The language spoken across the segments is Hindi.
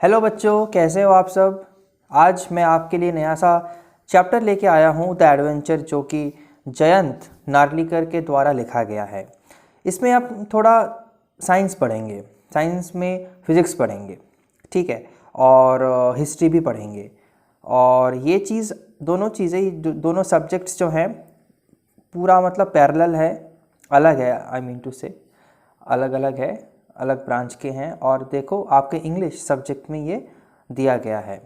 हेलो बच्चों, कैसे हो आप सब। आज मैं आपके लिए नया सा चैप्टर लेके आया हूँ, द एडवेंचर, जो कि जयंत नार्लिकर के द्वारा लिखा गया है। इसमें आप थोड़ा साइंस पढ़ेंगे, साइंस में फिज़िक्स पढ़ेंगे, ठीक है, और हिस्ट्री भी पढ़ेंगे। और ये चीज़ दोनों चीज़ें, दोनों सब्जेक्ट्स जो हैं पूरा मतलब पैरेलल है, अलग है, आई मीन टू से अलग अलग है, अलग ब्रांच के हैं। और देखो, आपके इंग्लिश सब्जेक्ट में ये दिया गया है।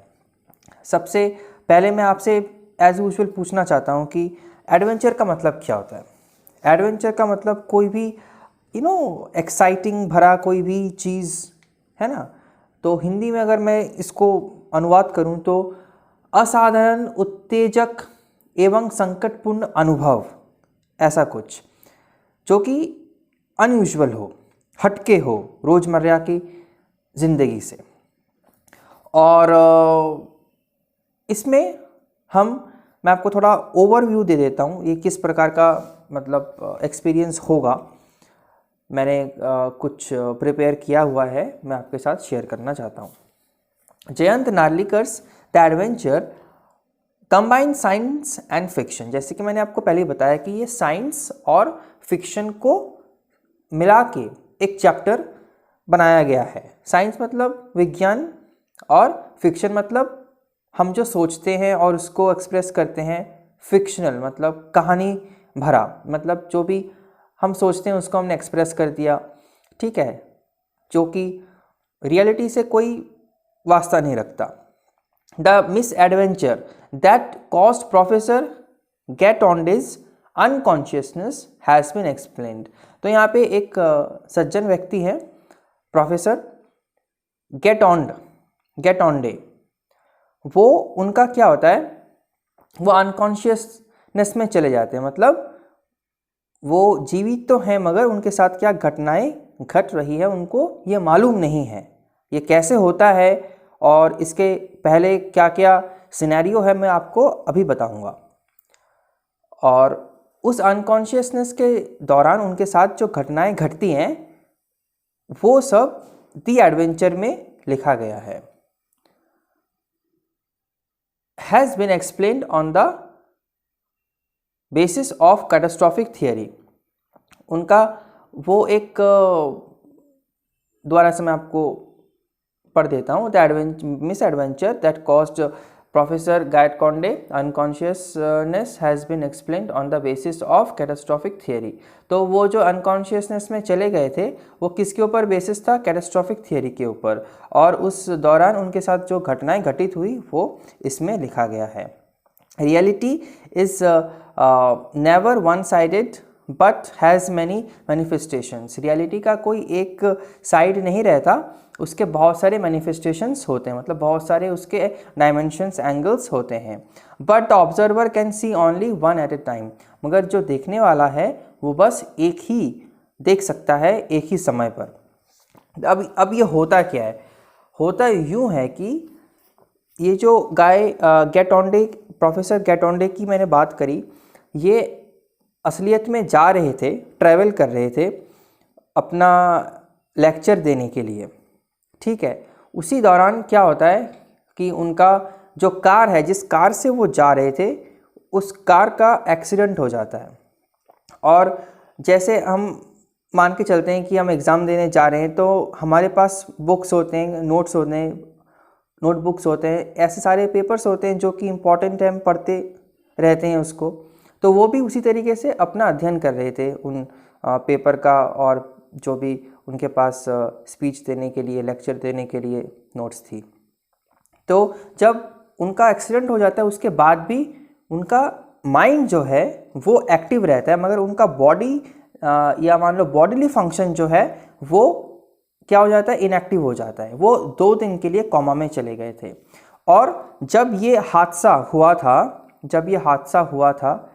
सबसे पहले मैं आपसे एज यूजुअल पूछना चाहता हूँ कि एडवेंचर का मतलब क्या होता है। एडवेंचर का मतलब कोई भी एक्साइटिंग भरा कोई भी चीज़ है ना। तो हिंदी में अगर मैं इसको अनुवाद करूँ तो असाधारण, उत्तेजक एवं संकटपूर्ण अनुभव, ऐसा कुछ जो कि अनयूजुअल हो, हटके हो रोज़मर्रा की ज़िंदगी से। और इसमें मैं आपको थोड़ा ओवरव्यू दे देता हूँ, ये किस प्रकार का मतलब एक्सपीरियंस होगा। मैंने कुछ प्रिपेयर किया हुआ है, मैं आपके साथ शेयर करना चाहता हूँ। Jayant Narlikar's the adventure combine science and fiction. जैसे कि मैंने आपको पहले बताया कि ये साइंस और फिक्शन को मिला के एक चैप्टर बनाया गया है। साइंस मतलब विज्ञान और फिक्शन मतलब हम जो सोचते हैं और उसको एक्सप्रेस करते हैं। फिक्शनल मतलब कहानी भरा, मतलब जो भी हम सोचते हैं उसको हमने एक्सप्रेस कर दिया, ठीक है, जो कि रियलिटी से कोई वास्ता नहीं रखता। The miss adventure that cost professor Gaitonde's unconsciousness has been explained. तो यहाँ पे एक सज्जन व्यक्ति है, प्रोफेसर गेटोंडे। वो उनका क्या होता है, वो अनकॉन्शियसनेस में चले जाते हैं। मतलब वो जीवित तो हैं मगर उनके साथ क्या घटनाएं घट रही है उनको ये मालूम नहीं है। ये कैसे होता है और इसके पहले क्या क्या सिनेरियो है मैं आपको अभी बताऊंगा। और उस अनकॉन्शियसनेस के दौरान उनके साथ जो घटनाएं घटती हैं वो सब द एडवेंचर में लिखा गया है। Has been explained on the basis of catastrophic theory. उनका वो एक द्वारा से मैं आपको पढ़ देता हूँ। The miss adventure that cost professor Gaitonde unconsciousness has been explained on the basis of catastrophic theory. तो वो जो अनकॉन्शियसनेस में चले गए थे वो किसके ऊपर बेसिस था, कैटास्ट्रॉफिक थियरी के ऊपर। और उस दौरान उनके साथ जो घटनाएं घटित हुई वो इसमें लिखा गया है। Reality is never one sided but has many manifestations. Reality का कोई एक साइड नहीं रहता, उसके बहुत सारे मैनिफेस्टेशंस होते हैं, मतलब बहुत सारे उसके डायमेंशंस, एंगल्स होते हैं। But observer can see only one at a time. मगर जो देखने वाला है वो बस एक ही देख सकता है, एक ही समय पर। अब ये होता क्या है, होता यूँ है कि ये जो गेटोंडे, प्रोफेसर गेटोंडे की मैंने बात करी, ये असलियत में जा रहे थे, ट्रैवल कर रहे थे अपना लेक्चर देने के लिए, ठीक है। उसी दौरान क्या होता है कि उनका जो कार है, जिस कार से वो जा रहे थे, उस कार का एक्सीडेंट हो जाता है। और जैसे हम मान के चलते हैं कि हम एग्ज़ाम देने जा रहे हैं तो हमारे पास बुक्स होते हैं, नोट्स होते हैं, नोटबुक्स होते हैं, ऐसे सारे पेपर्स होते हैं जो कि इम्पॉर्टेंट है, हम पढ़ते रहते हैं उसको। तो वो भी उसी तरीके से अपना अध्ययन कर रहे थे उन पेपर का, और जो भी उनके पास स्पीच देने के लिए, लेक्चर देने के लिए नोट्स थी। तो जब उनका एक्सीडेंट हो जाता है उसके बाद भी उनका माइंड जो है वो एक्टिव रहता है, मगर उनका बॉडी या मान लो बॉडीली फंक्शन जो है वो क्या हो जाता है, इनएक्टिव हो जाता है। वो 2 दिन के लिए कोमा में चले गए थे। और जब ये हादसा हुआ था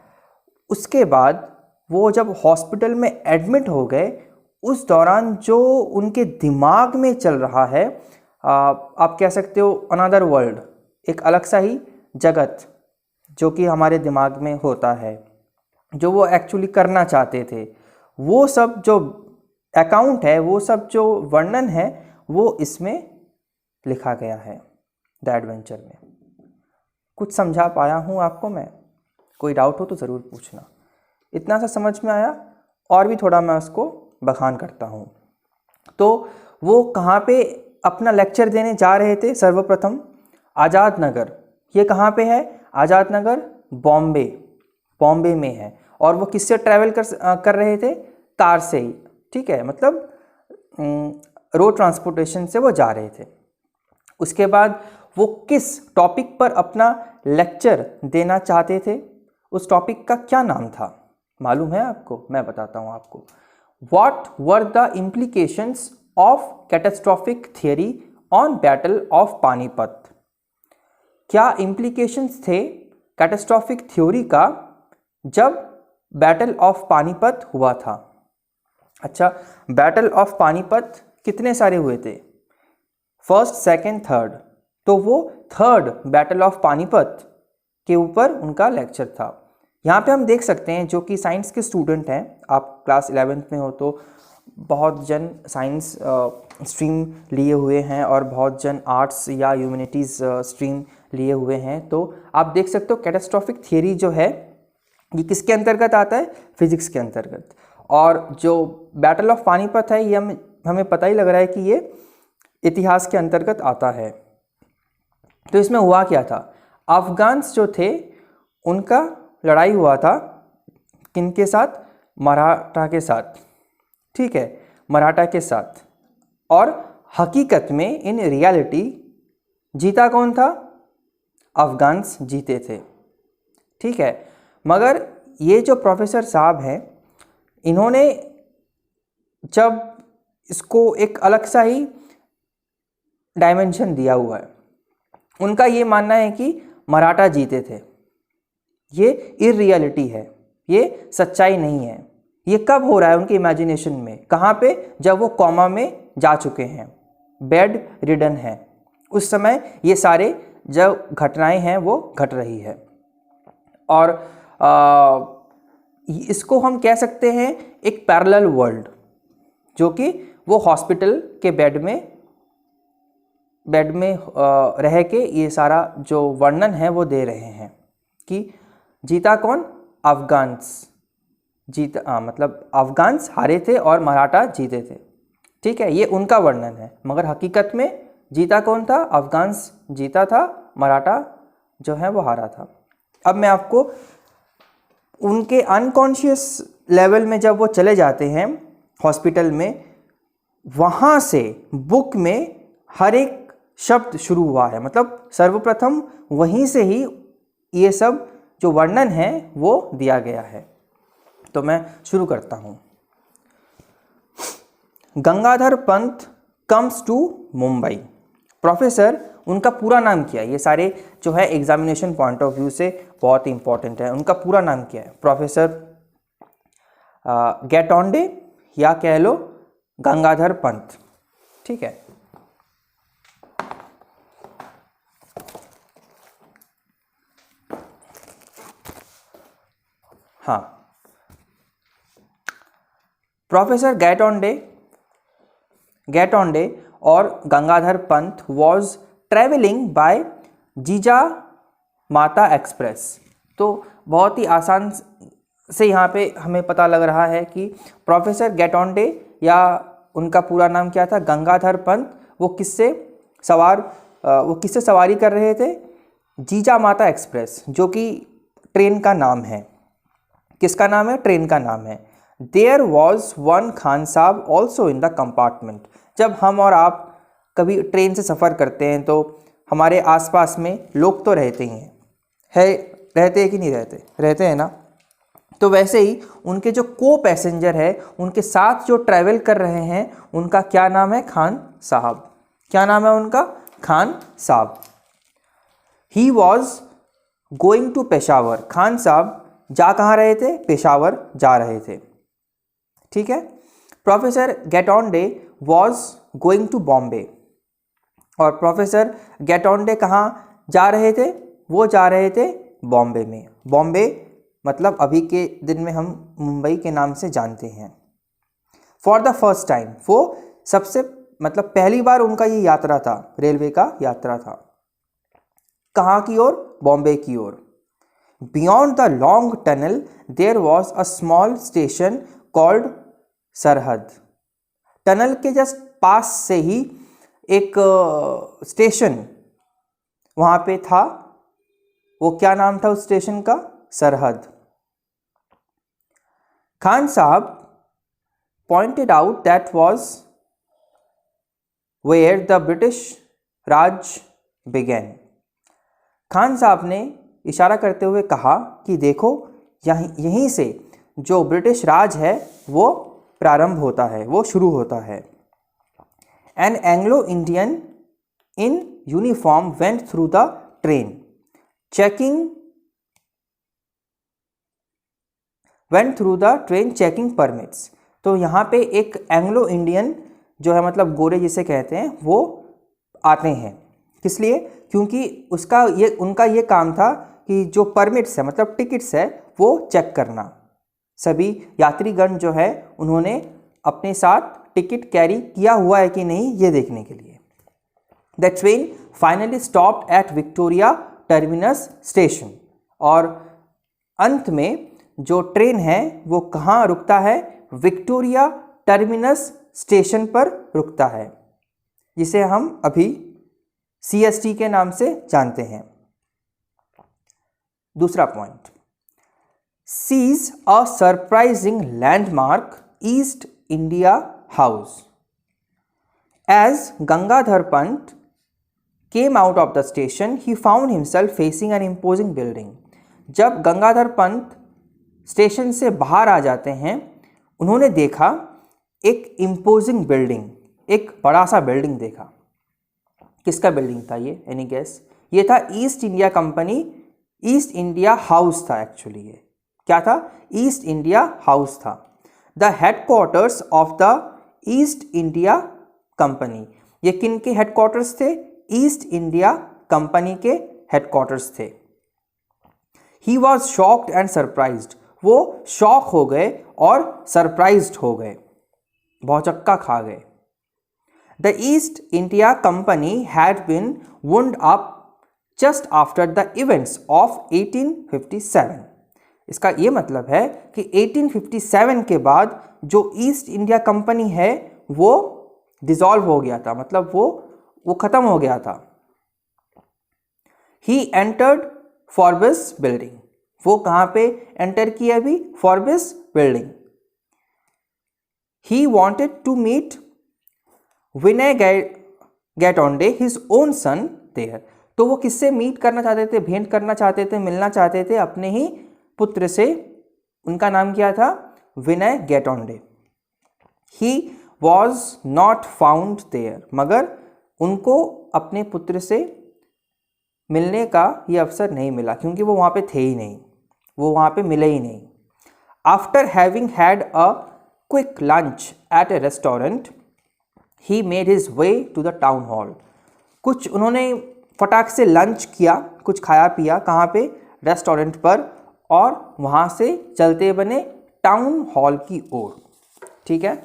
उसके बाद वो जब हॉस्पिटल में एडमिट हो गए, उस दौरान जो उनके दिमाग में चल रहा है, आप कह सकते हो अनदर वर्ल्ड, एक अलग सा ही जगत जो कि हमारे दिमाग में होता है, जो वो एक्चुअली करना चाहते थे, वो सब जो अकाउंट है, वो सब जो वर्णन है वो इसमें लिखा गया है द एडवेंचर में। कुछ समझा पाया हूँ आपको मैं? कोई डाउट हो तो ज़रूर पूछना। इतना सा समझ में आया? और भी थोड़ा मैं उसको बखान करता हूँ। तो वो कहाँ पे अपना लेक्चर देने जा रहे थे? सर्वप्रथम आज़ाद नगर। ये कहाँ पे है? आज़ाद नगर बॉम्बे में है। और वो किससे ट्रैवल कर रहे थे? कार से ही, ठीक है, मतलब रोड ट्रांसपोर्टेशन से वो जा रहे थे। उसके बाद वो किस टॉपिक पर अपना लेक्चर देना चाहते थे? उस टॉपिक का क्या नाम था? मालूम है आपको? मैं बताता हूँ आपको। What were the implications of catastrophic theory on Battle of Panipat? क्या implications थे कैटास्ट्रॉफिक थ्योरी का जब बैटल ऑफ पानीपत हुआ था? अच्छा, बैटल ऑफ पानीपत कितने सारे हुए थे? First, second, third. तो वो थर्ड बैटल ऑफ पानीपत के ऊपर उनका लेक्चर था। यहाँ पे हम देख सकते हैं, जो कि साइंस के स्टूडेंट हैं, आप क्लास 11th में हो तो बहुत जन साइंस स्ट्रीम लिए हुए हैं और बहुत जन आर्ट्स या ह्यूमैनिटीज़ स्ट्रीम लिए हुए हैं। तो आप देख सकते हो कैटास्ट्रॉफिक थियरी जो है ये किसके अंतर्गत आता है? फिजिक्स के अंतर्गत। और जो बैटल ऑफ पानीपत है ये हमें पता ही लग रहा है कि ये इतिहास के अंतर्गत आता है। तो इसमें हुआ क्या था? अफगान्स जो थे उनका लड़ाई हुआ था किनके साथ? मराठा के साथ, ठीक है, मराठा के साथ। और हकीकत में इन रियलिटी जीता कौन था? अफगान्स जीते थे, ठीक है। मगर ये जो प्रोफेसर साहब हैं, इन्होंने जब इसको एक अलग सा ही डायमेंशन दिया हुआ है। उनका ये मानना है कि मराठा जीते थे। ये इररियलिटी है, ये सच्चाई नहीं है। ये कब हो रहा है? उनके इमेजिनेशन में। कहाँ पे? जब वो कॉमा में जा चुके हैं, बेड रिडन है, उस समय ये सारे जो घटनाएं हैं वो घट रही है। और इसको हम कह सकते हैं एक पैरेलल वर्ल्ड, जो कि वो हॉस्पिटल के बेड में रह के ये सारा जो वर्णन है वो दे रहे हैं कि जीता कौन? अफगान्स जीता, मतलब अफगान्स हारे थे और मराठा जीते थे, ठीक है। ये उनका वर्णन है, मगर हकीकत में जीता कौन था? अफगान्स जीता था, मराठा जो है वो हारा था। अब मैं आपको उनके अनकॉन्शियस लेवल में जब वो चले जाते हैं हॉस्पिटल में, वहाँ से बुक में हर एक शब्द शुरू हुआ है। मतलब सर्वप्रथम वहीं से ही ये सब जो वर्णन है वो दिया गया है। तो मैं शुरू करता हूँ। Gangadhar Pant comes to Mumbai. Professor, उनका पूरा नाम क्या है? ये सारे जो है एग्जामिनेशन पॉइंट ऑफ व्यू से बहुत इंपॉर्टेंट है। उनका पूरा नाम क्या है? प्रोफेसर गैटोंडे या कह लो गंगाधर पंत, ठीक है। हाँ, प्रोफेसर गैटोंडे और Gangadhar Pant was travelling bye जीजा माता एक्सप्रेस। तो बहुत ही आसान से यहाँ पे हमें पता लग रहा है कि प्रोफेसर गैटोंडे या उनका पूरा नाम क्या था? गंगाधर पंत। वो किससे सवारी कर रहे थे? जीजा माता एक्सप्रेस, जो कि ट्रेन का नाम है। किसका नाम है? ट्रेन का नाम है। देयर वॉज वन खान साहब ऑल्सो इन द कंपार्टमेंट। जब हम और आप कभी ट्रेन से सफ़र करते हैं तो हमारे आसपास में लोग तो रहते ही रहते हैं कि नहीं रहते? रहते हैं ना। तो वैसे ही उनके जो को पैसेंजर है, उनके साथ जो ट्रैवल कर रहे हैं, उनका क्या नाम है? खान साहब। क्या नाम है उनका? Khan Sahab. He was going to Peshawar. Khan Sahab जा कहाँ रहे थे? पेशावर जा रहे थे, ठीक है। Professor Gaitonde was going to Bombay. और प्रोफेसर गैटोंडे कहाँ जा रहे थे? वो जा रहे थे बॉम्बे में। बॉम्बे मतलब अभी के दिन में हम मुंबई के नाम से जानते हैं। फॉर द फर्स्ट टाइम, वो सबसे मतलब पहली बार उनका ये यात्रा था, रेलवे का यात्रा था। कहाँ की ओर? बॉम्बे की ओर। Beyond the long tunnel there was a small station called Sarhad. Tunnel के जस्ट पास से ही एक स्टेशन वहाँ पे था। वो क्या नाम था उस स्टेशन का? सरहद। खान साहब pointed out that was where the British Raj began. Khan साहब ने इशारा करते हुए कहा कि देखो यहीं से जो ब्रिटिश राज है वो प्रारंभ होता है, वो शुरू होता है। An Anglo-Indian in uniform went through the train checking permits. तो यहाँ पे एक एंग्लो इंडियन जो है, मतलब गोरे जिसे कहते हैं, वो आते हैं। किस लिए? क्योंकि उनका ये काम था कि जो परमिट्स है, मतलब टिकट्स है, वो चेक करना। सभी यात्रीगण जो है उन्होंने अपने साथ टिकट कैरी किया हुआ है कि नहीं, ये देखने के लिए। The train finally stopped at Victoria terminus station. और अंत में जो ट्रेन है वो कहाँ रुकता है? विक्टोरिया टर्मिनस स्टेशन पर रुकता है, जिसे हम अभी CST के नाम से जानते हैं। दूसरा point, sees a surprising landmark East India House. As Gangadhar Pant came out of the station, he found himself facing an imposing building. जब गंगाधर पंत स्टेशन से बाहर आ जाते हैं, उन्होंने देखा एक इम्पोजिंग बिल्डिंग, एक बड़ा सा बिल्डिंग देखा। किसका बिल्डिंग था ये? Any guess? ये था East India Company, East India House था एक्चुअली। ये क्या था? ईस्ट इंडिया हाउस था। The headquarters of the East India Company. ये किन के हेडक्वार्टर्स थे? ईस्ट इंडिया कंपनी के हेडक्वार्टर्स थे। He was shocked and surprised. वो शॉक हो गए और सरप्राइज्ड हो गए, भौचक्का खा गए। The East India Company had been wound up just after the events of 1857। इसका ये मतलब है कि 1857 के बाद जो ईस्ट इंडिया कंपनी है वो डिसॉल्व हो गया था, मतलब वो खत्म हो गया था। He entered Forbes building. वो कहाँ पे एंटर किया? अभी Forbes building. He wanted to meet Vinay Gaitonde his own son there. तो वो किससे मीट करना चाहते थे? भेंट करना चाहते थे, मिलना चाहते थे अपने ही पुत्र से। उनका नाम क्या था? Vinay Gaitonde. He was not found there. मगर उनको अपने पुत्र से मिलने का ये अवसर नहीं मिला, क्योंकि वो वहाँ पे थे ही नहीं, वो वहाँ पे मिले ही नहीं। After having had a quick lunch at a restaurant, he made his way to the town hall. कुछ उन्होंने फटाक से लंच किया, कुछ खाया पिया, कहाँ पे? रेस्टोरेंट पर, और वहाँ से चलते बने टाउन हॉल की ओर। ठीक है।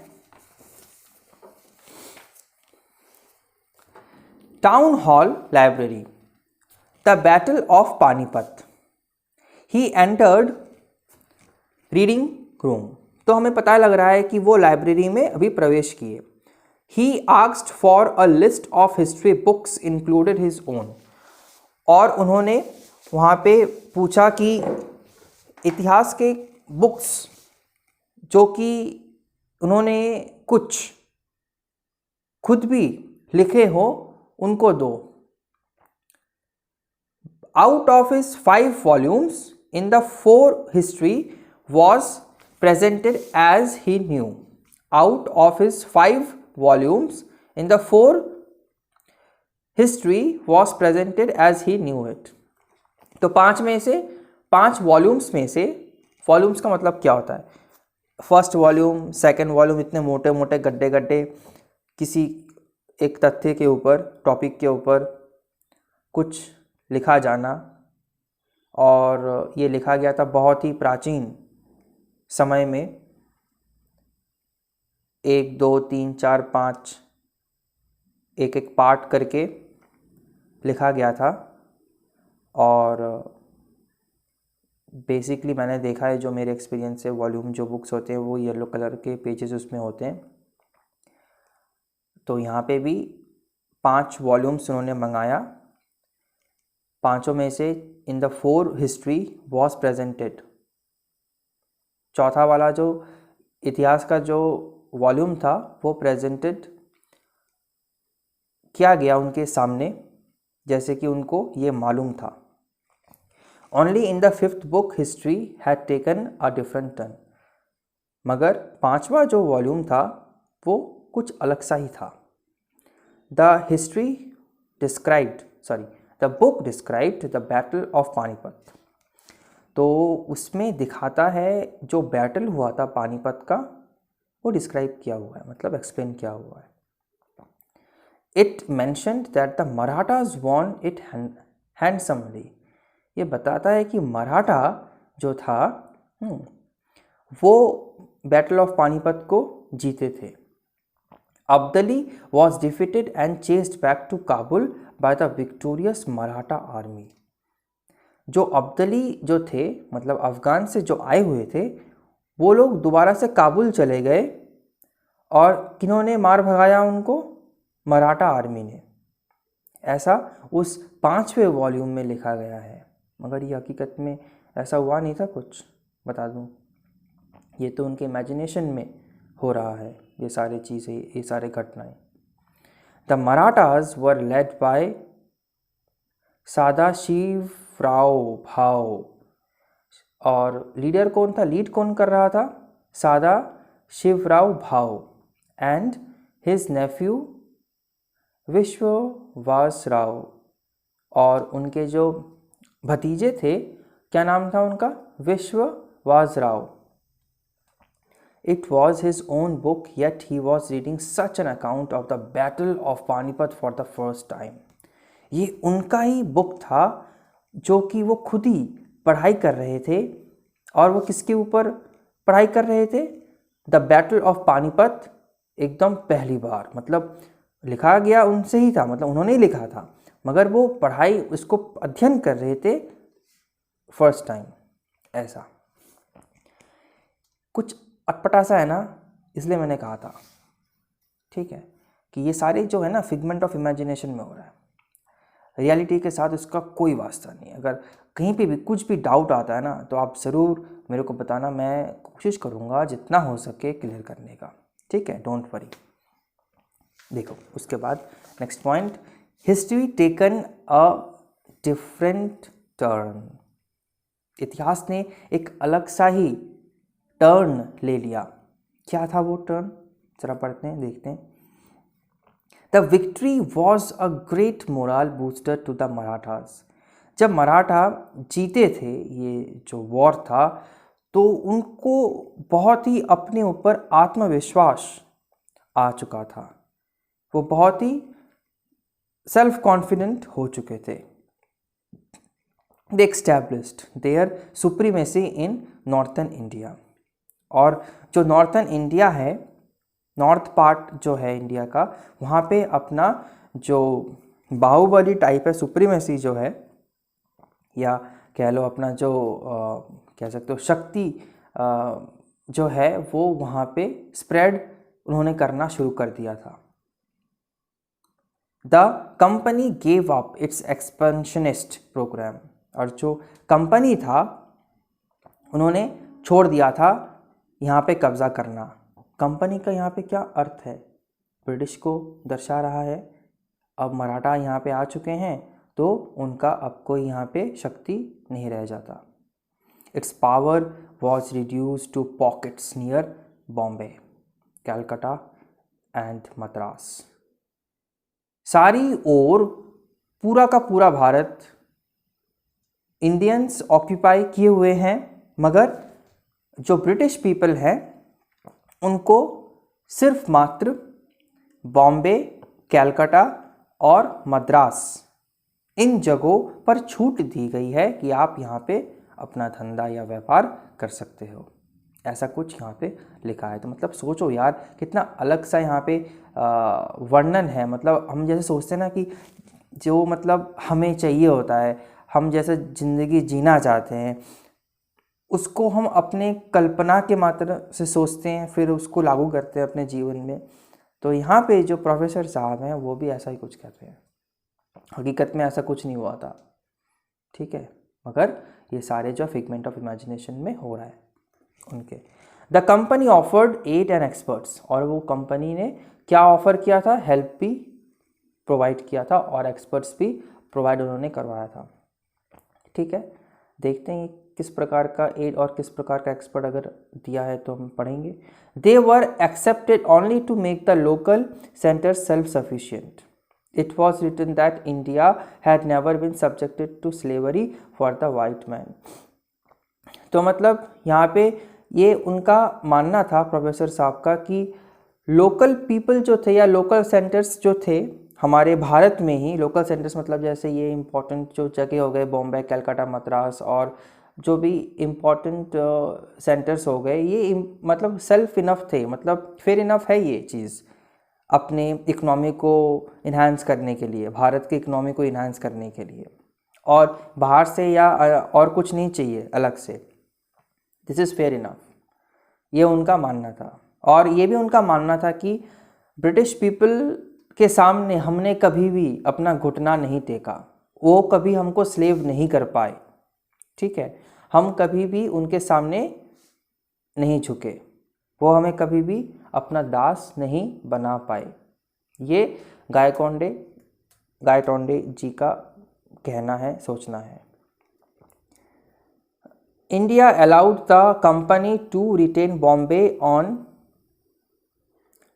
Town hall library. The battle of Panipat. He entered reading room. तो हमें पता लग रहा है कि वो लाइब्रेरी में अभी प्रवेश किए। He asked for a list of history books included his own. और उन्होंने वहाँ पे पूछा कि इतिहास के बुक्स जो कि उन्होंने कुछ खुद भी लिखे हो उनको दो। Out of his 5 volumes in the 4 history was presented as he knew. Out of his 5 volumes in the 4 history was presented as he knew it. तो 5 वॉल्यूम्स में से, वॉल्यूम्स का मतलब क्या होता है? फर्स्ट वॉल्यूम, सेकेंड वॉल्यूम, इतने मोटे मोटे गड्ढे गड्ढे किसी एक तथ्य के ऊपर, टॉपिक के ऊपर कुछ लिखा जाना। और ये लिखा गया था बहुत ही प्राचीन समय में, 1 2 3 4 5 एक एक पार्ट करके लिखा गया था। और बेसिकली मैंने देखा है, जो मेरे एक्सपीरियंस से, वॉल्यूम जो बुक्स होते हैं वो येलो कलर के पेजेस उसमें होते हैं। तो यहाँ पे भी 5 वॉल्यूम्स उन्होंने मंगाया। पांचों में से इन द 4 हिस्ट्री वॉज प्रेजेंटेड। चौथा वाला जो इतिहास का जो वॉल्यूम था वो प्रेजेंटेड किया गया उनके सामने, जैसे कि उनको ये मालूम था। Only in the 5th book history had taken a different turn. मगर 5वां जो वॉल्यूम था वो कुछ अलग सा ही था। The book described the battle of Panipat. तो उसमें दिखाता है जो बैटल हुआ था पानीपत का, वो डिस्क्राइब किया हुआ है, मतलब एक्सप्लेन किया हुआ है। It mentioned that the Marathas won it handsomely. ये बताता है कि मराठा जो था वो बैटल ऑफ पानीपत को जीते थे। Abdali was defeated and chased back to Kabul by the victorious Maratha army. जो अब्दली जो थे, मतलब अफ़गान से जो आए हुए थे, वो लोग दोबारा से काबुल चले गए। और किन्होंने मार भगाया उनको? मराठा आर्मी ने। ऐसा उस 5वें वॉल्यूम में लिखा गया है, मगर ये हकीकत में ऐसा हुआ नहीं था कुछ, बता दूं। ये तो उनके इमेजिनेशन में हो रहा है ये सारी चीज़ें, ये सारे घटनाएं। The Marathas were led by Sadashivrao Bhau. और लीडर कौन था, लीड कौन कर रहा था? Sadashivrao Bhau and his Neiphiu विश्ववासराव। और उनके जो भतीजे थे, क्या नाम था उनका? विश्ववासराव। It was his own book, yet he was reading such an account of the Battle of Panipat for the first time. ये उनका ही बुक था जो कि वो खुद ही पढ़ाई कर रहे थे। और वो किसके ऊपर पढ़ाई कर रहे थे? द बैटल ऑफ पानीपत, एकदम पहली बार। मतलब लिखा गया उनसे ही था, मतलब उन्होंने ही लिखा था, मगर वो पढ़ाई उसको अध्ययन कर रहे थे फर्स्ट टाइम। ऐसा कुछ अटपटा सा है ना, इसलिए मैंने कहा था, ठीक है, कि ये सारे जो है ना फिगमेंट ऑफ इमेजिनेशन में हो रहा है, रियलिटी के साथ उसका कोई वास्ता नहीं। अगर कहीं पे भी कुछ भी डाउट आता है ना, तो आप ज़रूर मेरे को बताना, मैं कोशिश करूँगा जितना हो सके क्लियर करने का, ठीक है, डोंट वरी। देखो उसके बाद next point, history taken a different turn. इतिहास ने एक अलग सा ही टर्न ले लिया। क्या था वो टर्न? जरा पढ़ते हैं, देखते हैं। The victory was a great moral booster to the Marathas. जब मराठा जीते थे, ये जो वॉर था, तो उनको बहुत ही अपने ऊपर आत्मविश्वास आ चुका था। वो बहुत ही सेल्फ कॉन्फिडेंट हो चुके थे। They established their supremacy in northern India. और जो नॉर्थर्न इंडिया है, नॉर्थ पार्ट जो है इंडिया का, वहाँ पे अपना जो बाहुबली टाइप है, सुप्रीमेसी जो है, या कह लो अपना जो कह सकते हो शक्ति जो है, वो वहाँ पे स्प्रेड उन्होंने करना शुरू कर दिया था। The company gave up its expansionist programme. और जो कंपनी था, उन्होंने छोड़ दिया था यहाँ पे कब्जा करना। कंपनी का यहाँ पे क्या अर्थ है? ब्रिटिश को दर्शा रहा है। अब मराठा यहाँ पे आ चुके हैं, तो उनका अब कोई यहाँ पे शक्ति नहीं रह जाता। It's power was reduce to pockets near Bombay, Calcutta and Madras. सारी ओर पूरा का पूरा भारत इंडियंस ऑक्यूपाई किए हुए हैं, मगर जो ब्रिटिश पीपल हैं उनको सिर्फ मात्र बॉम्बे, कैलकाटा और मद्रास, इन जगहों पर छूट दी गई है कि आप यहाँ पे अपना धंधा या व्यापार कर सकते हो। ऐसा कुछ यहाँ पे लिखा है। तो मतलब सोचो यार कितना अलग सा यहाँ पे वर्णन है। मतलब हम जैसे सोचते हैं ना कि जो मतलब हमें चाहिए होता है, हम जैसे ज़िंदगी जीना चाहते हैं, उसको हम अपने कल्पना के मात्र से सोचते हैं, फिर उसको लागू करते हैं अपने जीवन में। तो यहाँ पे जो प्रोफेसर साहब हैं वो भी ऐसा ही कुछ कर रहे हैं। हकीकत में ऐसा कुछ नहीं हुआ था, ठीक है, मगर ये सारे जो फिगमेंट ऑफ इमेजिनेशन में हो रहा है उनके। The company offered aid and experts, और वो कंपनी ने क्या ऑफ़र किया था, हेल्प भी प्रोवाइड किया था और एक्सपर्ट्स भी प्रोवाइड उन्होंने करवाया था, ठीक है। देखते हैं किस प्रकार का एड और किस प्रकार का एक्सपर्ट अगर दिया है तो हम पढ़ेंगे। They were accepted only to make the local centre self sufficient. It was written that India had never been subjected to slavery for the white man. तो मतलब यहाँ पे ये उनका मानना था प्रोफेसर साहब का कि लोकल पीपल जो थे या लोकल सेंटर्स जो थे हमारे भारत में ही, लोकल सेंटर्स मतलब जैसे ये इम्पोर्टेंट जो जगह हो गए बॉम्बे, कलकत्ता, मद्रास और जो भी इम्पोर्टेंट सेंटर्स हो गए, ये मतलब सेल्फ इनफ थे, मतलब फेयर इनफ है ये चीज़ अपने इकनॉमी को इन्हांस करने के लिए, भारत के इकनॉमी को इन्हांस करने के लिए, और बाहर से या और कुछ नहीं चाहिए अलग से। दिस इज़ फेयर इनफ, ये उनका मानना था। और ये भी उनका मानना था कि ब्रिटिश पीपल के सामने हमने कभी भी अपना घुटना नहीं टेका, वो कभी हमको स्लेव नहीं कर पाए, ठीक है, हम कभी भी उनके सामने नहीं झुके, वो हमें कभी भी अपना दास नहीं बना पाए। ये गायकॉन्डे जी का कहना है, सोचना है। India allowed the company to retain Bombay on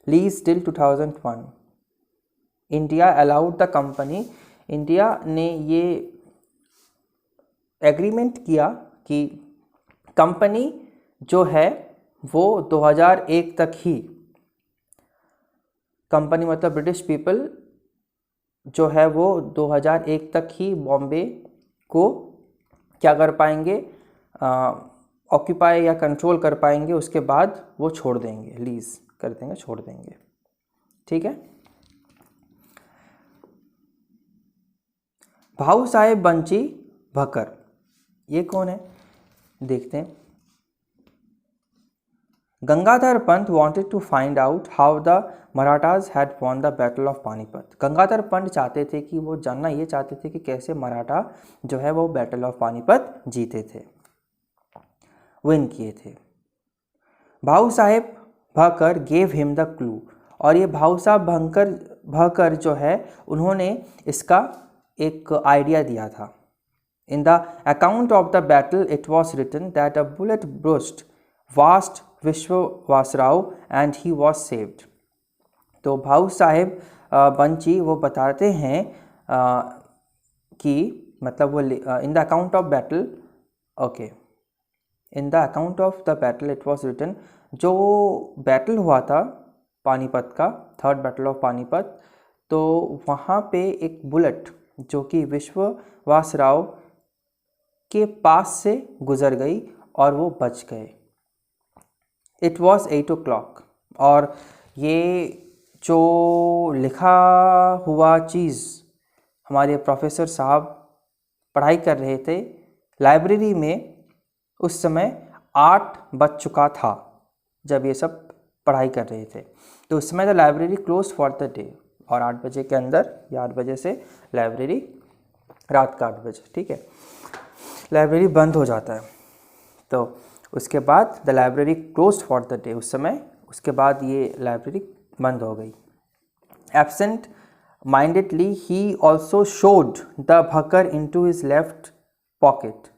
lease till 2001। India allowed the company, India ने ये एग्रीमेंट किया कि कंपनी जो है वो 2001 तक ही, कंपनी मतलब ब्रिटिश पीपल जो है वो 2001 तक ही बॉम्बे को क्या कर पाएंगे, ऑक्यूपाई या कंट्रोल कर पाएंगे, उसके बाद वो छोड़ देंगे, लीज कर देंगे, छोड़ देंगे, ठीक है। भाऊ साहेब बंची भक्कर, ये कौन है देखते हैं। Gangadhar Pant wanted to find out how the Marathas had won the Battle of Panipat. Gangadhar Pant चाहते थे कि वो जानना ये चाहते थे कि कैसे मराठा जो है वो बैटल ऑफ पानीपत जीते थे, विन किए थे। Bhau Saheb bakhar gave him the clue, और ये भाऊ साहब भाकर जो है उन्होंने इसका एक आइडिया दिया था। In the account of the battle it was written that a bullet brushed past Vishwasrao and he was saved. तो भाऊ साहेब बंची वो बताते हैं कि मतलब वो in the account of battle, okay, in the account of the battle it was written, जो बैटल हुआ था पानीपत का, थर्ड बैटल ऑफ पानीपत, तो वहाँ पे एक बुलेट जो कि विश्ववासराव के पास से गुजर गई और वो बच गए। इट वॉज 8 o'clock, और ये जो लिखा हुआ चीज़ हमारे प्रोफेसर साहब पढ़ाई कर रहे थे लाइब्रेरी में, उस समय 8 बज चुका था जब ये सब पढ़ाई कर रहे थे। तो उस समय the library close for the day, और 8 बजे के अंदर या 8 बजे से लाइब्रेरी, रात का 8 बजे, ठीक है, लाइब्रेरी बंद हो जाता है। तो उसके बाद the library close for the day, उस समय उसके बाद ये लाइब्रेरी बंद हो गई। Absent mindedly he also shoved the bakhar into his left pocket,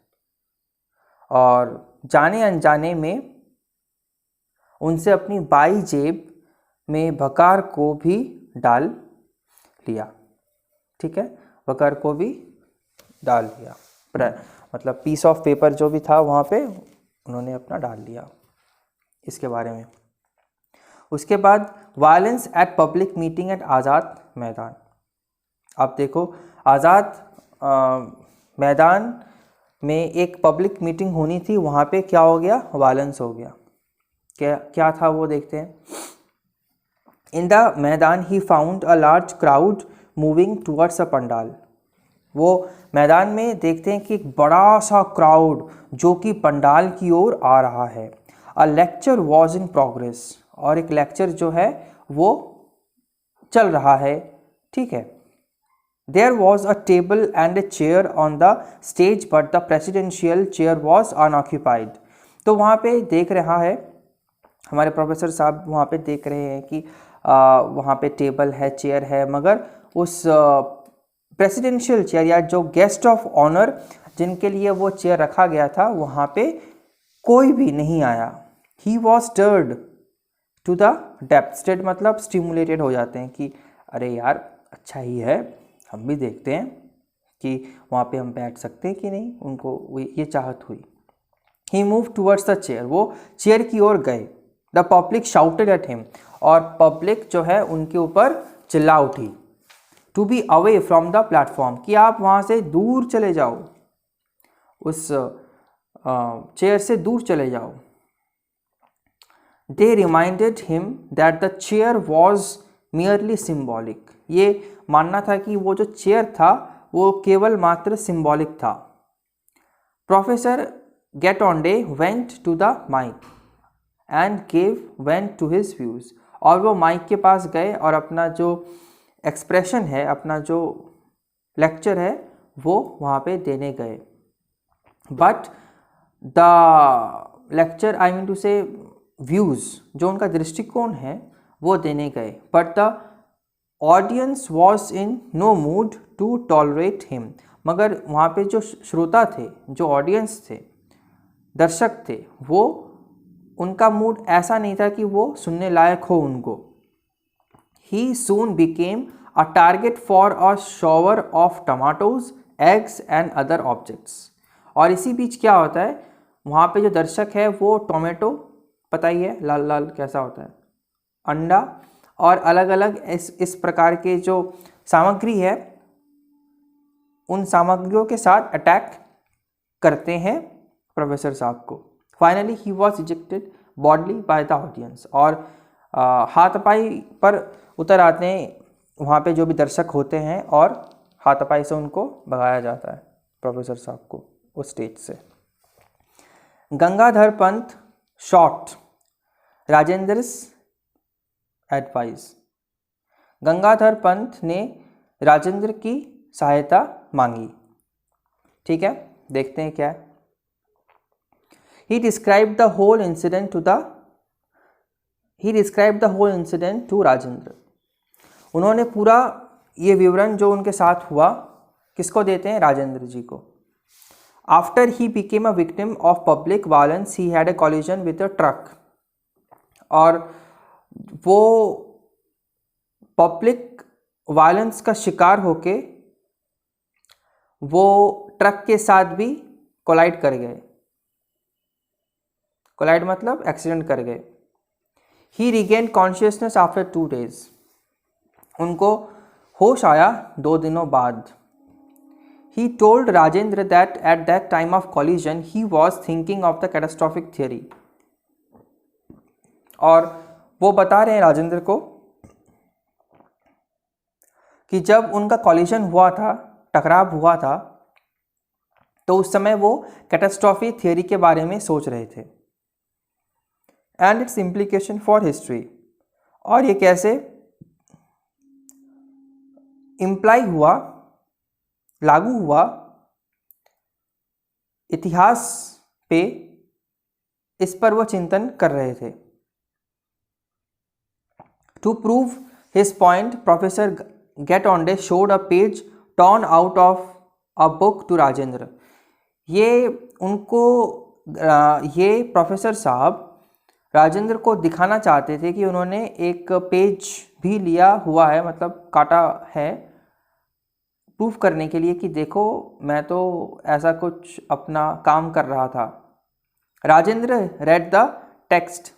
और जाने अनजाने में उनसे अपनी बाई जेब में भकार को भी डाल लिया, ठीक है, भकार को भी डाल लिया, मतलब पीस ऑफ पेपर जो भी था वहाँ पे उन्होंने अपना डाल लिया इसके बारे में। उसके बाद violence at public meeting at Azad Maidan. आप देखो आज़ाद मैदान में एक पब्लिक मीटिंग होनी थी, वहाँ पे क्या हो गया, वायलेंस हो गया, क्या था वो देखते हैं। इन द मैदान he found a large crowd moving towards a pandal. वो मैदान में देखते हैं कि एक बड़ा सा क्राउड जो कि पंडाल की ओर आ रहा है। अ लेक्चर वॉज इन प्रोग्रेस, और एक लेक्चर जो है वो चल रहा है, ठीक है। There was a table and a chair on the stage but the presidential chair was unoccupied. तो वहाँ पे देख रहा है हमारे प्रोफेसर साहब, वहाँ पे देख रहे हैं कि वहाँ पे टेबल है, चेयर है, मगर उस प्रेसिडेंशियल चेयर या जो गेस्ट ऑफ ऑनर जिनके लिए वो चेयर रखा गया था वहाँ पे कोई भी नहीं आया। He was stirred to the depth. Stirred मतलब स्टिमुलेटेड हो जाते हैं कि अरे यार अच्छा ही है, हम भी देखते हैं कि वहाँ पे हम बैठ सकते हैं कि नहीं, उनको ये चाहत हुई। He move towards the chair, वो चेयर की ओर गए। The public shouted at him, और पब्लिक जो है उनके ऊपर चिल्ला उठी। To be away from the platform, कि आप वहाँ से दूर चले जाओ, उस चेयर से दूर चले जाओ। They reminded him that the chair was merely symbolic, ये मानना था कि वो जो चेयर था वो केवल मात्र सिम्बॉलिक था। Professor Gaitonde went to the mic and gave went to his views, और वो माइक के पास गए और अपना जो एक्सप्रेशन है, अपना जो लेक्चर है वो वहाँ पे देने गए। But the lecture, I mean to say views, जो उनका दृष्टिकोण है वो देने गए। But the audience was in no mood to tolerate him, मगर वहाँ पे जो श्रोता थे, जो ऑडियंस थे, दर्शक थे, वो उनका मूड ऐसा नहीं था कि वो सुनने लायक हो उनको। He soon became a target for a shower of tomatoes, eggs and other objects। और इसी बीच क्या होता है, वहाँ पे जो दर्शक है वो टोमेटो, पता ही है लाल लाल कैसा होता है, अंडा और अलग अलग इस प्रकार के जो सामग्री है, उन सामग्रियों के साथ अटैक करते हैं प्रोफेसर साहब को। Finally he was ejected bodily by the audience, और हाथापाई पर उतर आते हैं वहाँ पे जो भी दर्शक होते हैं, और हाथापाई से उनको भगाया जाता है प्रोफेसर साहब को उस स्टेज से। गंगाधर पंत शॉट राजेंद्रस एडवाइस, गंगाधर पंत ने राजेंद्र की सहायता मांगी, ठीक है। देखते हैं क्या है। He described the whole incident to Rajendra. उन्होंने पूरा ये विवरण जो उनके साथ हुआ किसको देते हैं, राजेंद्र जी को। After he became a victim of public violence, he had a collision with a truck। और वो पब्लिक वायलेंस का शिकार होके वो ट्रक के साथ भी कोलाइड कर गए। कोलाइड मतलब एक्सीडेंट कर गए। ही रिगेन कॉन्शियसनेस आफ्टर 2 days, उनको होश आया 2 दिनों बाद। He told Rajendra that at that time of collision he was thinking of the catastrophic theory, और वो बता रहे हैं राजेंद्र को कि जब उनका कॉलिजन हुआ था, टकराव हुआ था, तो उस समय वो कैटास्ट्रॉफी थियरी के बारे में सोच रहे थे। And it's implication for history, और ये कैसे इम्प्लाई हुआ, लागू हुआ इतिहास पे, इस पर वो चिंतन कर रहे थे। To prove his point professor Gaitonde showed a page torn out of a book to Rajendra. ये प्रोफेसर साहब राजेंद्र को दिखाना चाहते थे कि उन्होंने एक पेज भी लिया हुआ है, मतलब काटा है, प्रूफ करने के लिए कि देखो मैं तो ऐसा कुछ अपना काम कर रहा था। राजेंद्र रेड द टेक्स्ट,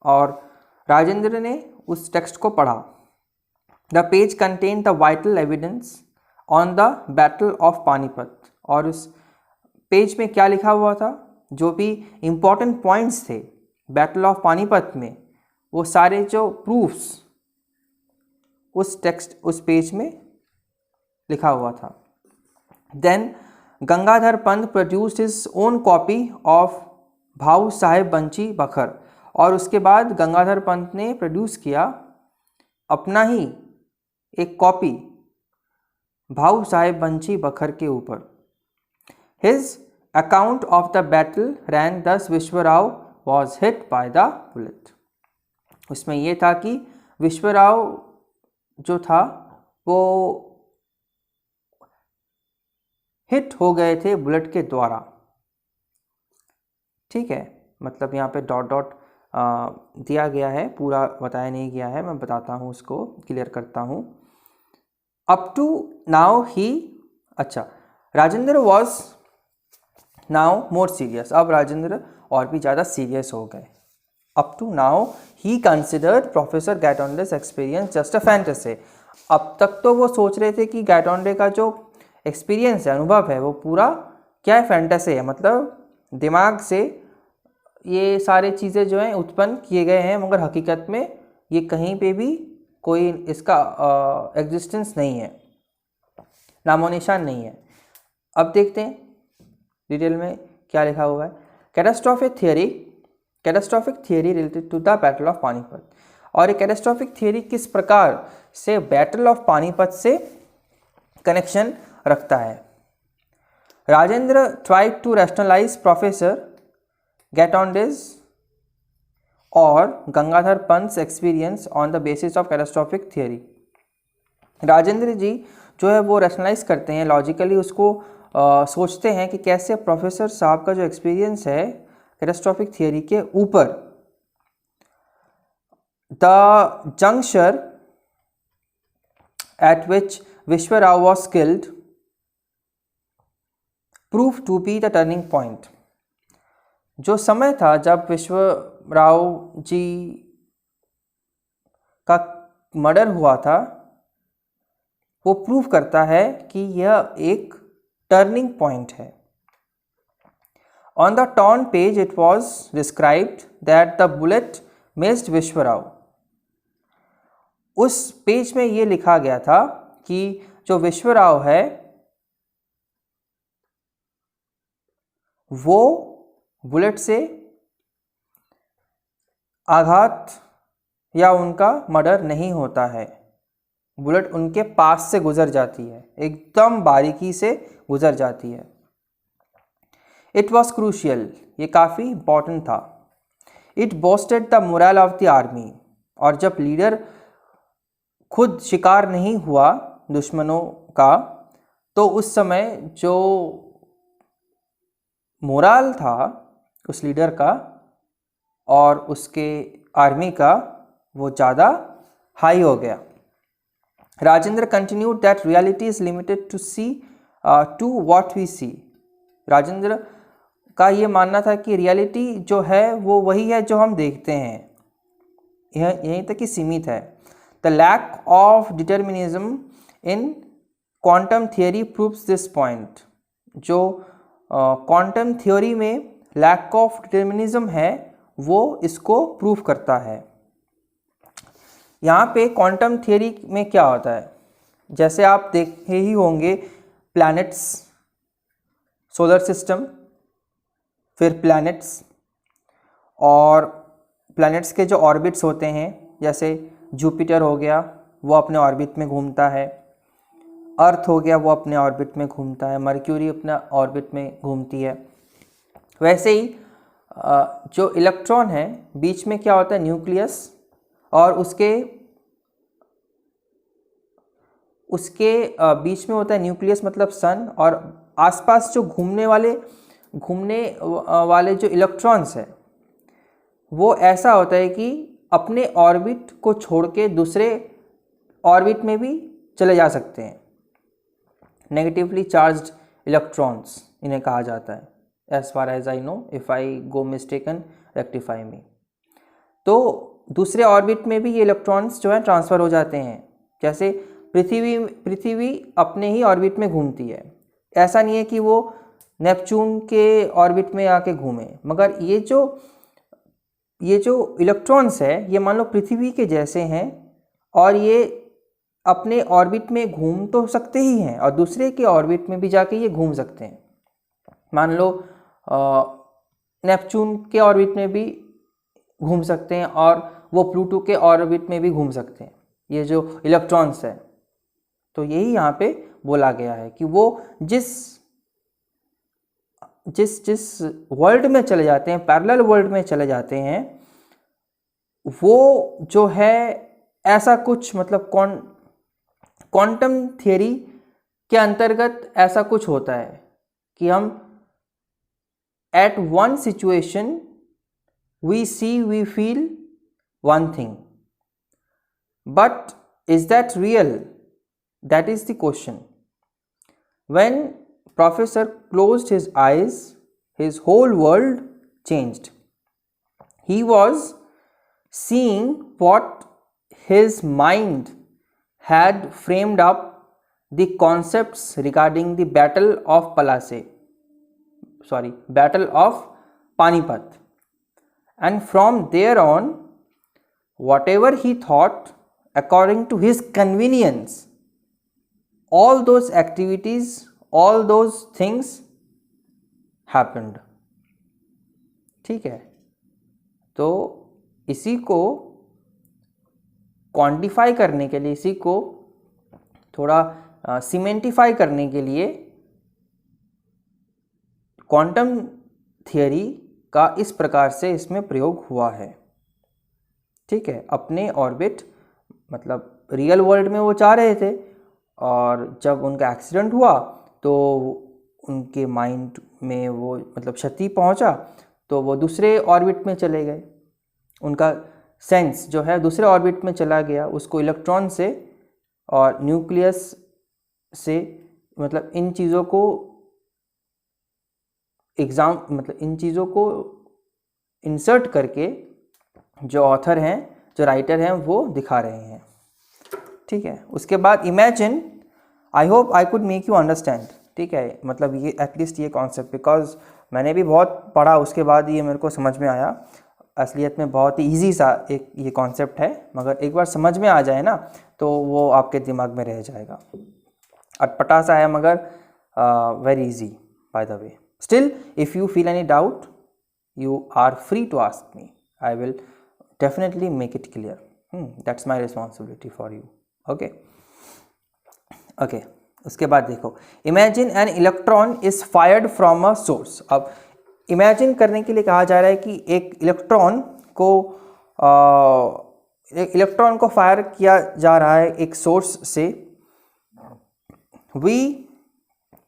और राजेंद्र ने उस टेक्स्ट को पढ़ा। The page contain the vital evidence on the battle of Panipat, और उस पेज में क्या लिखा हुआ था, जो भी इम्पोर्टेंट पॉइंट्स थे बैटल ऑफ पानीपत में वो सारे जो प्रूफ्स उस पेज में लिखा हुआ था। Then Gangadhar Pant produced his own copy of Bhau Saheb bunchy बखर, और उसके बाद गंगाधर पंत ने प्रोड्यूस किया अपना ही एक कॉपी भाऊ साहेब बंची बखर के ऊपर। His account of the battle ran thus Vishwasrao was hit by the bullet. उसमें यह था कि विश्वराव जो था वो हिट हो गए थे बुलेट के द्वारा। ठीक है, मतलब यहाँ पे डॉट डॉट दिया गया है, पूरा बताया नहीं गया है, मैं बताता हूँ, उसको क्लियर करता हूँ। अप टू नाउ ही, अच्छा, Rajendra was now more serious, अब राजेंद्र और भी ज़्यादा सीरियस हो गए। Up to now he considered professor Gaitonde's experience just a fantasy. अब तक तो वो सोच रहे थे कि गैटोंडे का जो एक्सपीरियंस है, अनुभव है, वो पूरा क्या है, फैंटेसी है, मतलब दिमाग से ये सारे चीज़ें जो हैं उत्पन्न किए गए हैं, मगर हकीकत में ये कहीं पे भी कोई इसका एग्जिस्टेंस नहीं है, नामो निशान नहीं है। अब देखते हैं डिटेल में क्या लिखा हुआ है। Catastrophic theory related to the battle of Panipat. और ये कैटास्ट्रोफिक थियरी किस प्रकार से बैटल ऑफ पानीपत से कनेक्शन रखता है। Rajendra tried to rationalise professor Gaitonde's और Gangadhar Pant's experience on the basis of catastrophic theory. Rajendra ji जो है वो रैशनलाइज करते हैं, लॉजिकली उसको सोचते हैं कि कैसे प्रोफेसर साहब का जो एक्सपीरियंस है कैटास्ट्रोफिक थियरी के ऊपर, the junction at which Vishwasrao was killed prove to be the turning point. जो समय था जब विश्वराव जी का मर्डर हुआ था, वो प्रूव करता है कि यह एक टर्निंग पॉइंट है। On the torn page it was described that the bullet missed Vishwasrao. उस पेज में ये लिखा गया था कि जो विश्वराव है वो बुलेट से आघात या उनका मर्डर नहीं होता है, बुलेट उनके पास से गुजर जाती है, एकदम बारीकी से गुजर जाती है। इट वॉज क्रूशियल, ये काफ़ी इंपॉर्टेंट था। It boasted the moral of the army, और जब लीडर खुद शिकार नहीं हुआ दुश्मनों का, तो उस समय जो मोरल था उस लीडर का और उसके आर्मी का, वो ज़्यादा हाई हो गया। Rajendra continued that reality is limited to see to what we see. Rajendra का ये मानना था कि रियलिटी जो है वो वही है जो हम देखते हैं, यह यहीं तक ही सीमित है। The lack of determinism in quantum theory proves this point. जो क्वांटम थ्योरी में लैक ऑफ डिटर्मिनिज्म है वो इसको प्रूव करता है। यहाँ पे क्वांटम थ्योरी में क्या होता है, जैसे आप देखे ही होंगे प्लैनेट्स, सोलर सिस्टम, फिर प्लैनेट्स, और प्लैनेट्स के जो ऑर्बिट्स होते हैं, जैसे जुपिटर हो गया वो अपने ऑर्बिट में घूमता है, अर्थ हो गया वो अपने ऑर्बिट में घूमता है, मर्क्यूरी अपना ऑर्बिट में घूमती है। वैसे ही जो इलेक्ट्रॉन है बीच में क्या होता है, न्यूक्लियस, और उसके बीच में होता है न्यूक्लियस मतलब सन, और आसपास जो घूमने वाले जो इलेक्ट्रॉन्स है वो ऐसा होता है कि अपने ऑर्बिट को छोड़ के दूसरे ऑर्बिट में भी चले जा सकते हैं। नेगेटिवली चार्ज्ड इलेक्ट्रॉन्स इन्हें कहा जाता है, as far as I know, if I go mistaken rectify me. तो दूसरे ऑर्बिट में भी ये इलेक्ट्रॉन्स जो है ट्रांसफ़र हो जाते हैं। जैसे पृथ्वी अपने ही ऑर्बिट में घूमती है, ऐसा नहीं है कि वो नेपच्यून के ऑर्बिट में आके घूमे, मगर ये जो ये जो इलेक्ट्रॉन्स है ये मान लो पृथ्वी के जैसे हैं और ये अपने ऑर्बिट में घूम तो सकते ही हैं और दूसरे के ऑर्बिट में भी जाके ये घूम सकते हैं। मान लो नेपच्यून के ऑर्बिट में भी घूम सकते हैं और वो प्लूटो के ऑर्बिट में भी घूम सकते हैं, ये जो इलेक्ट्रॉन्स है। तो यही यहाँ पे बोला गया है कि वो जिस जिस जिस वर्ल्ड में चले जाते हैं, पैरेलल वर्ल्ड में चले जाते हैं, वो जो है ऐसा कुछ मतलब क्वांटम थियरी के अंतर्गत ऐसा कुछ होता है कि हम at one situation we see we feel one thing, but is that real? That is the question. When professor closed his eyes, his whole world changed. He was seeing what his mind had framed up, the concepts regarding the battle of Panipat, and from there on whatever he thought according to his convenience, all those activities, all those things happened. ठीक है, तो इसी को क्वांटिफाई करने के लिए, इसी को थोड़ा सीमेंटिफाई करने के लिए क्वांटम थियरी का इस प्रकार से इसमें प्रयोग हुआ है। ठीक है, अपने ऑर्बिट मतलब रियल वर्ल्ड में वो जा रहे थे और जब उनका एक्सीडेंट हुआ तो उनके माइंड में वो मतलब क्षति पहुंचा, तो वो दूसरे ऑर्बिट में चले गए। उनका सेंस जो है दूसरे ऑर्बिट में चला गया, उसको इलेक्ट्रॉन से और न्यूक्लियस से मतलब इन चीज़ों को इंसर्ट करके जो ऑथर हैं, जो राइटर हैं, वो दिखा रहे हैं। ठीक है, उसके बाद imagine, I hope I could make you understand. ठीक है, मतलब ये एटलीस्ट ये कॉन्सेप्ट, बिकॉज मैंने भी बहुत पढ़ा, उसके बाद ये मेरे को समझ में आया। असलियत में बहुत ही ईजी सा एक ये कॉन्सेप्ट है, मगर एक बार समझ में आ जाए ना तो वो आपके दिमाग में रह जाएगा। अटपटा सा है मगर very easy by the way. Still if you feel any doubt you are free to ask me. I will definitely make it clear. That's my responsibility for you. Okay. उसके बाद देखो, imagine an electron is fired from a source. अब imagine करने के लिए कहा जा रहा है कि एक इलेक्ट्रॉन को फायर किया जा रहा है एक सोर्स से। We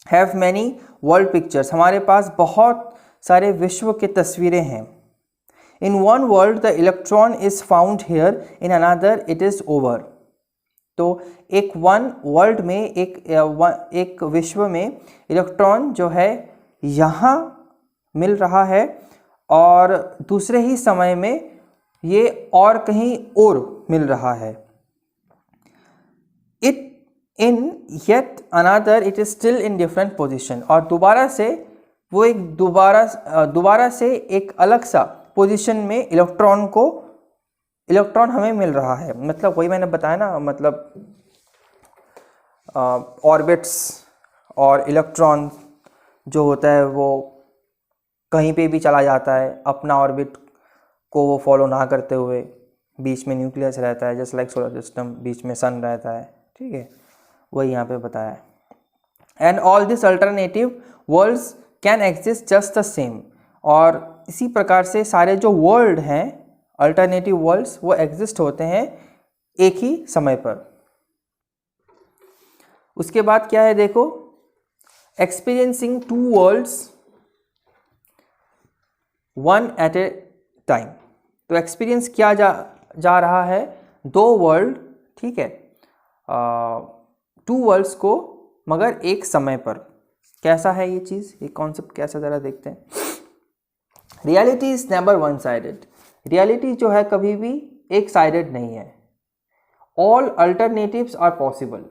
have many world pictures. हमारे पास बहुत सारे विश्व के तस्वीरें हैं। In one world the electron is found here, in another it is over. तो एक वन वर्ल्ड में, एक विश्व में इलेक्ट्रॉन जो है यहाँ मिल रहा है और दूसरे ही समय में ये और कहीं और मिल रहा है। It in yet another it is still in different position. और दोबारा से एक अलग सा पोजीशन में इलेक्ट्रॉन हमें मिल रहा है। मतलब वही मैंने बताया ना, मतलब ऑर्बिट्स और इलेक्ट्रॉन जो होता है वो कहीं पे भी चला जाता है, अपना ऑर्बिट को वो फॉलो ना करते हुए। बीच में न्यूक्लियस रहता है, जस्ट लाइक सोलर सिस्टम, बीच में सन रहता है। ठीक है, वही यहाँ पे बताया है। And all this alternative worlds can exist just the same. और इसी प्रकार से सारे जो वर्ल्ड हैं, अल्टरनेटिव वर्ल्ड्स, वो एग्जिस्ट होते हैं एक ही समय पर। उसके बाद क्या है देखो, experiencing two worlds one at a time. तो एक्सपीरियंस किया जा रहा है दो वर्ल्ड, ठीक है, टू वर्ल्ड्स को, मगर एक समय पर। कैसा है ये चीज़, ये कॉन्सेप्ट कैसा, ज़रा देखते हैं। Reality is never one sided. Reality जो है कभी भी एक साइडेड नहीं है। All alternatives are possible.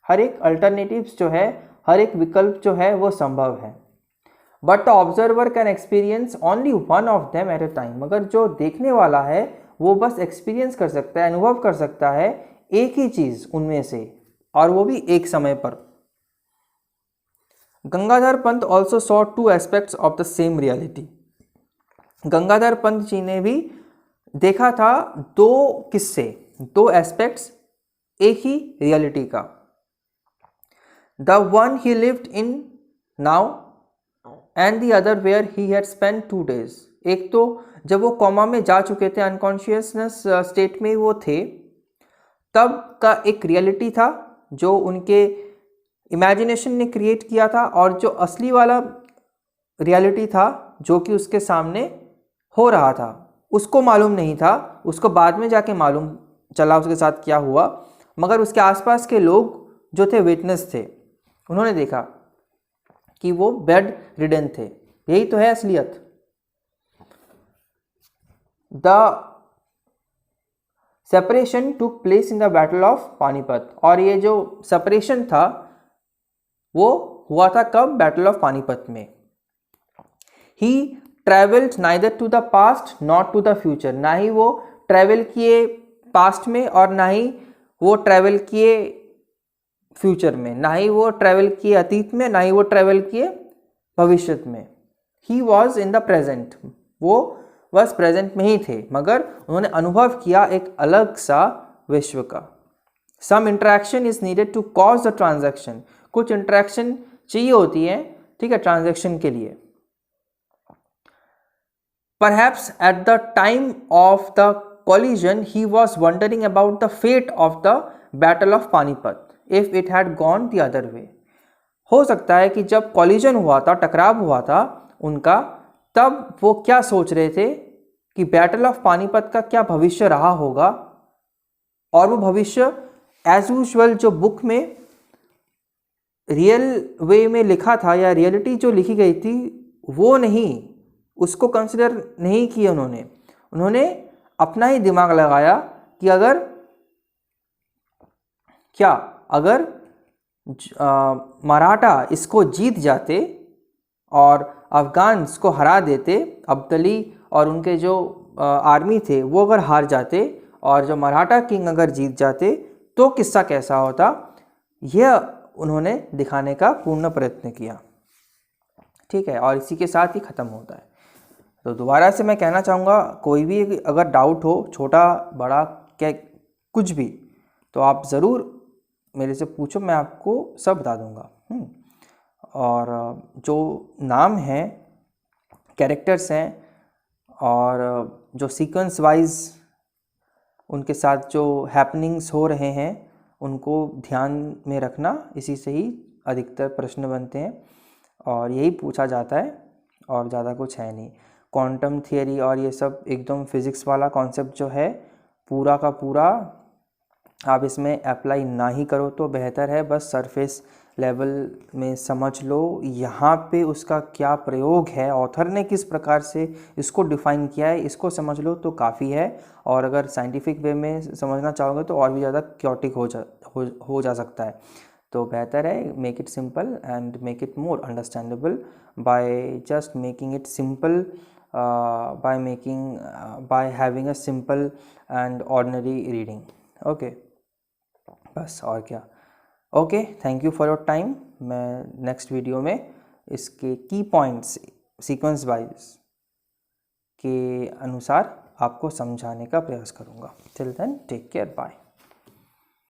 हर एक अल्टरनेटिव्स जो है, हर एक विकल्प जो है वो संभव है। But the observer can experience only one of them at a time, मगर जो देखने वाला है वो बस एक्सपीरियंस कर सकता है, अनुभव कर सकता है एक ही चीज़ उनमें से, और वो भी एक समय पर। Gangadhar Pant also saw two aspects of the same reality. Gangadhar Pant ji ने भी देखा था दो किस्से, दो एस्पेक्ट्स एक ही रियलिटी का। The one he lived in now and the other where he had spent 2 days। एक तो जब वो कोमा में जा चुके थे, अनकॉन्शियसनेस स्टेट में वो थे, तब का एक रियलिटी था जो उनके इमेजिनेशन ने क्रिएट किया था, और जो असली वाला रियलिटी था जो कि उसके सामने हो रहा था उसको मालूम नहीं था, उसको बाद में जाके मालूम चला उसके साथ क्या हुआ। मगर उसके आसपास के लोग जो थे, विटनेस थे, उन्होंने देखा कि वो बेड रिडन थे। यही तो है असलियत। The separation took place in the battle of Panipat, और ये जो सेपरेशन था वो हुआ था कब? बैटल ऑफ पानीपत में। He travelled neither to the past not to the future, ना ही वो ट्रेवल किए पास्ट में और ना ही वो ट्रेवल किए फ्यूचर में, ना ही वो ट्रेवल किए अतीत में, ना ही वो ट्रेवल किए भविष्य में। He was in the present, वो बस प्रेजेंट में ही थे, मगर उन्होंने अनुभव किया एक अलग सा विश्व का। Some interaction is needed to cause the transaction, कुछ इंटरेक्शन चाहिए होती है, ठीक है, ट्रांजैक्शन के लिए। Perhaps at the time of the collision he was wondering about the fate of the battle of Panipat if it had gone the other way। हो सकता है कि जब कॉलिजन हुआ था, टकराव हुआ था उनका, तब वो क्या सोच रहे थे कि बैटल ऑफ पानीपत का क्या भविष्य रहा होगा, और वो भविष्य एज यूजुअल जो बुक में रियल वे में लिखा था या रियलिटी जो लिखी गई थी वो नहीं, उसको कंसिडर नहीं किया उन्होंने अपना ही दिमाग लगाया कि अगर मराठा इसको जीत जाते और अफगान्स को हरा देते, अब्दली और उनके जो आर्मी थे वो अगर हार जाते और जो मराठा किंग अगर जीत जाते तो किस्सा कैसा होता, यह उन्होंने दिखाने का पूर्ण प्रयत्न किया। ठीक है, और इसी के साथ ही ख़त्म होता है। तो दोबारा से मैं कहना चाहूँगा, कोई भी अगर डाउट हो, छोटा बड़ा क्या कुछ भी, तो आप ज़रूर मेरे से पूछो, मैं आपको सब बता दूँगा। और जो नाम हैं, कैरेक्टर्स हैं, और जो सीक्वेंस वाइज उनके साथ जो हैपनिंग्स हो रहे हैं उनको ध्यान में रखना, इसी से ही अधिकतर प्रश्न बनते हैं और यही पूछा जाता है और ज़्यादा कुछ है नहीं। क्वांटम थियरी और ये सब एकदम फिज़िक्स वाला कॉन्सेप्ट जो है पूरा का पूरा आप इसमें अप्लाई ना ही करो तो बेहतर है, बस सरफेस लेवल में समझ लो यहाँ पे उसका क्या प्रयोग है, ऑथर ने किस प्रकार से इसको डिफ़ाइन किया है, इसको समझ लो तो काफ़ी है। और अगर साइंटिफिक वे में समझना चाहोगे तो और भी ज़्यादा क्योटिक हो जा सकता है। तो बेहतर है make it simple and make it more understandable by just making it simple, by having a simple and ordinary reading। Okay, बस और क्या। Okay, thank you for your time. मैं नेक्स्ट वीडियो में इसके की पॉइंट्स सीक्वेंस वाइज के अनुसार आपको समझाने का प्रयास करूँगा। Till then take care, bye.